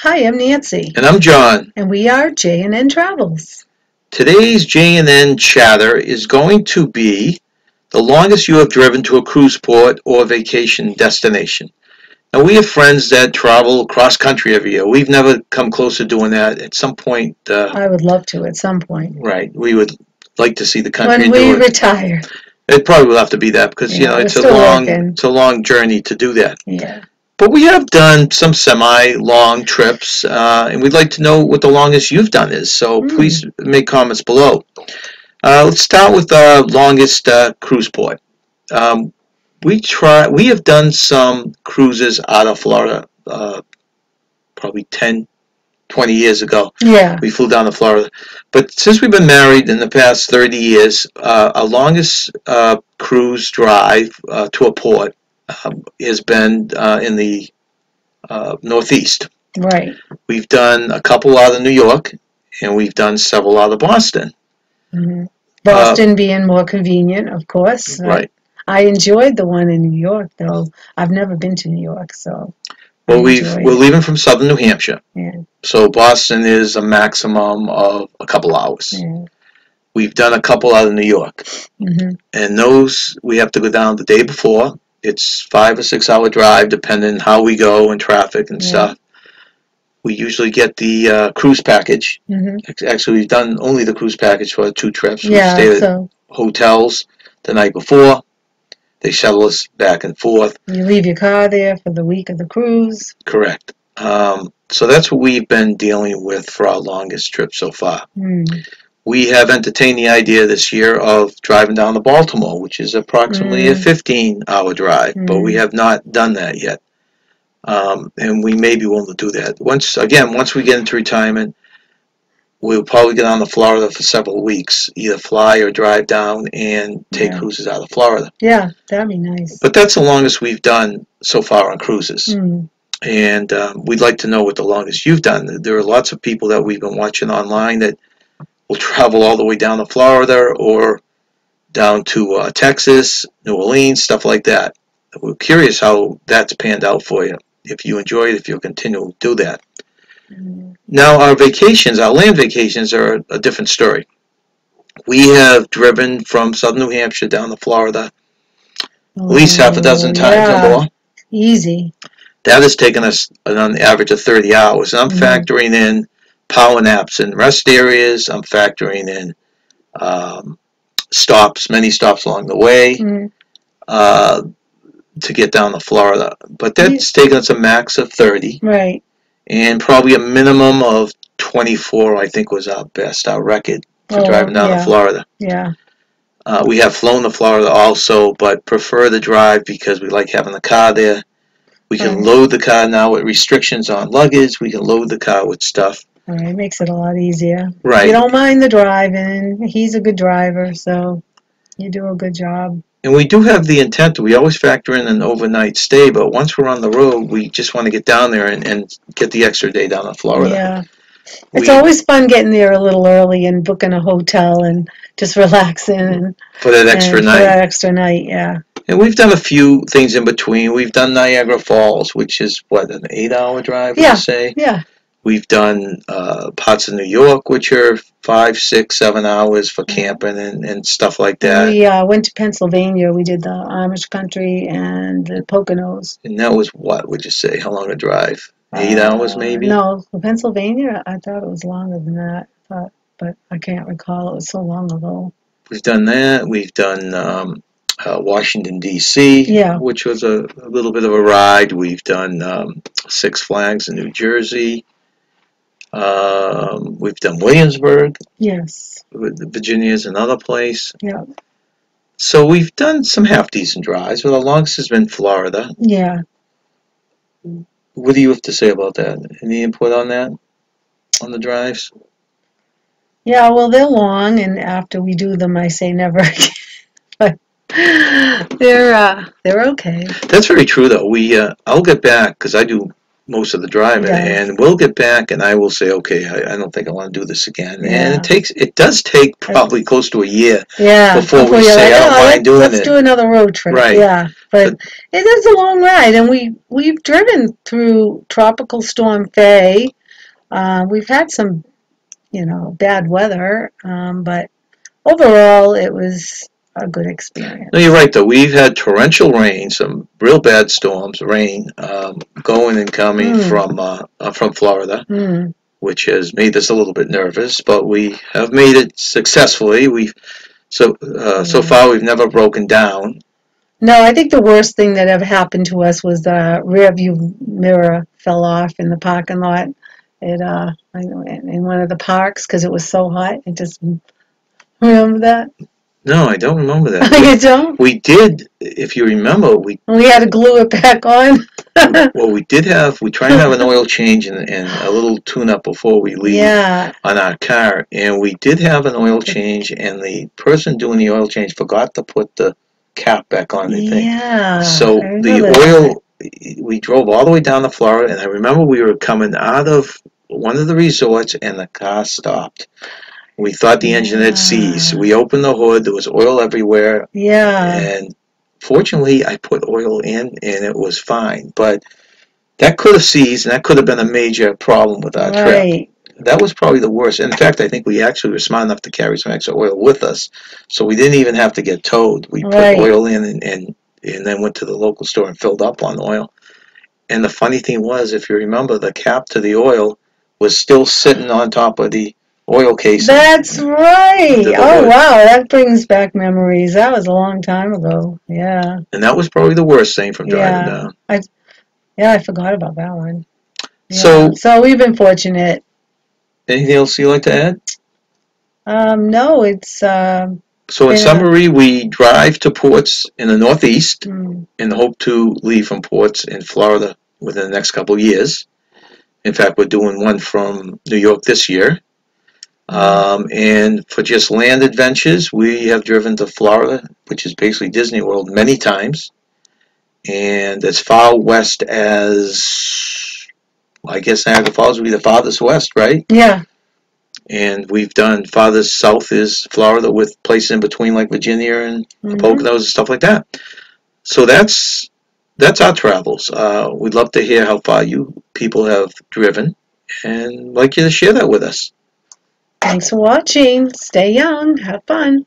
Hi, I'm Nancy, And I'm John. and we are J&N Travels. Today's J&N Chatter is going to be the longest you have driven to a cruise port or vacation destination. Now, we have friends that travel cross country every year. We've never come close to doing that. At some point, I would love to at some point. right, we would like to see the country When and we do it. retire. It probably will have to be that because Yeah, we're it's still working. it's a long journey to do that. Yeah. But we have done some semi-long trips, and we'd like to know what the longest you've done is. So please make comments below. Let's start with the longest cruise port. Um, we have done some cruises out of Florida, probably 10, 20 years ago. Yeah. We flew down to Florida. But since we've been married in the past 30 years, our longest cruise drive to a port has been in the Northeast. Right. We've done a couple out of New York, and we've done several out of Boston. Mm-hmm. Boston being more convenient, of course. Right. I enjoyed the one in New York, though. I've never been to New York, so Well, I we're enjoyed leaving from southern New Hampshire, it. so Boston is a maximum of a couple hours. Yeah. We've done a couple out of New York, Mm-hmm. and those we have to go down the day before. It's 5 or 6 hour drive, depending how we go and traffic and stuff. We usually get the cruise package. Mm-hmm. Actually, we've done only the cruise package for 2 trips. We Yeah, stayed at so hotels the night before. They shuttle us back and forth. you leave your car there for the week of the cruise. Correct. So that's what we've been dealing with for our longest trip so far. We have entertained the idea this year of driving down to Baltimore, which is approximately a 15-hour drive, but we have not done that yet. And we may be willing to do that. Once we get into retirement, we'll probably get on to Florida for several weeks, either fly or drive down and take cruises out of Florida. Yeah, that'd be nice. But that's the longest we've done so far on cruises. And we'd like to know what the longest you've done. There are lots of people that we've been watching online that will travel all the way down to Florida or down to Texas, New Orleans, stuff like that. We're curious how that's panned out for you. If you enjoy it, if you'll continue to do that. Now, our vacations, our land vacations, are a different story. We have driven from southern New Hampshire down to Florida at least half a dozen times or more. Easy. That has taken us on the average of 30 hours. And I'm factoring in power naps in rest areas. I'm factoring in many stops along the way to get down to Florida. But that's taken us a max of 30. Right. And probably a minimum of 24, I think, was our record for driving down to Florida. Yeah. We have flown to Florida also, but prefer the drive because we like having the car there. We can load the car now with restrictions on luggage. We can load the car with stuff. All right, makes it a lot easier. Right. You don't mind the driving. He's a good driver, so you do a good job. And we do have the intent. We always factor in an overnight stay, but once we're on the road, we just want to get down there and get the extra day down in Florida. Yeah. It's always fun getting there a little early and booking a hotel and just relaxing and for that extra night. For that extra night, yeah. And we've done a few things in between. We've done Niagara Falls, which is, what, an 8-hour drive, would you say? Yeah. We've done parts of New York, which are 5, 6, 7 hours for camping and stuff like that. We went to Pennsylvania. We did the Amish country and the Poconos. And that was, what would you say? How long a drive? 8 hours, maybe? No, for Pennsylvania, I thought it was longer than that. But I can't recall. It was so long ago. We've done that. We've done Washington, D.C., which was a little bit of a ride. We've done Six Flags in New Jersey. We've done Williamsburg. Yes. Virginia is another place. Yeah. So we've done some half-decent drives, but the longest has been Florida. Yeah. What do you have to say about that? Any input on that? On the drives? Yeah, well, they're long, and after we do them, I say never again. But they're okay. That's very true, though. I'll get back because I do most of the driving, Yes. and we'll get back, and I will say, okay, I don't think I want to do this again. And Yeah. it does take probably close to a year Yeah. before Before we you're say, like, I don't oh, mind doing let's it. do another road trip. Right. Yeah. But But it is a long ride, and we've driven through Tropical Storm Faye. We've had some, bad weather, but overall, it was a good no, you're experience. right, though. We've had torrential rain, some real bad storms, rain, going and coming Mm, from Florida, mm, which has made us a little bit nervous, but we have made it successfully. So yeah. far we've never broken down. No, I think the worst thing that ever happened to us was the rear view mirror fell off in the parking lot. In one of the parks because it was so hot. It just remember that. No, I don't remember that. You don't? We did, if you remember, We had to glue it back on. well, we try and have an oil change and a little tune up before we leave Yeah, on our car. And we did have an oil change, and the person doing the oil change forgot to put the cap back on the thing. yeah, I So the remember that. oil, we drove all the way down to Florida, and I remember we were coming out of one of the resorts, and the car stopped. We thought the engine had seized. Yeah, We opened the hood. There was oil everywhere, yeah, and fortunately, I put oil in, and it was fine. But that could have seized, and that could have been a major problem with our trip. right, That was probably the worst. In fact, I think we actually were smart enough to carry some extra oil with us, so we didn't even have to get towed. We put right. oil in and then went to the local store and filled up on oil. And the funny thing was, if you remember, the cap to the oil was still sitting on top of the oil casing That's right. under the Oh, hood. wow, that brings back memories. That was a long time ago. Yeah, And that was probably the worst thing from driving yeah. down. I forgot about that one. Yeah. So, So we've been fortunate. anything else you'd like to add? No, it's So, in been a. summary, we drive to ports in the Northeast Mm, and hope to leave from ports in Florida within the next couple of years. In fact, we're doing one from New York this year. mm. And for just land adventures, we have driven to Florida, which is basically Disney World, many times. And as far west as, I guess Niagara Falls would be the farthest west, right? Yeah. And we've done farthest south is Florida with places in between like Virginia and the Hmm. Poconos and stuff like that. So that's our travels. We'd love to hear how far you people have driven and like you to share that with us. Thanks for watching. Stay young. Have fun.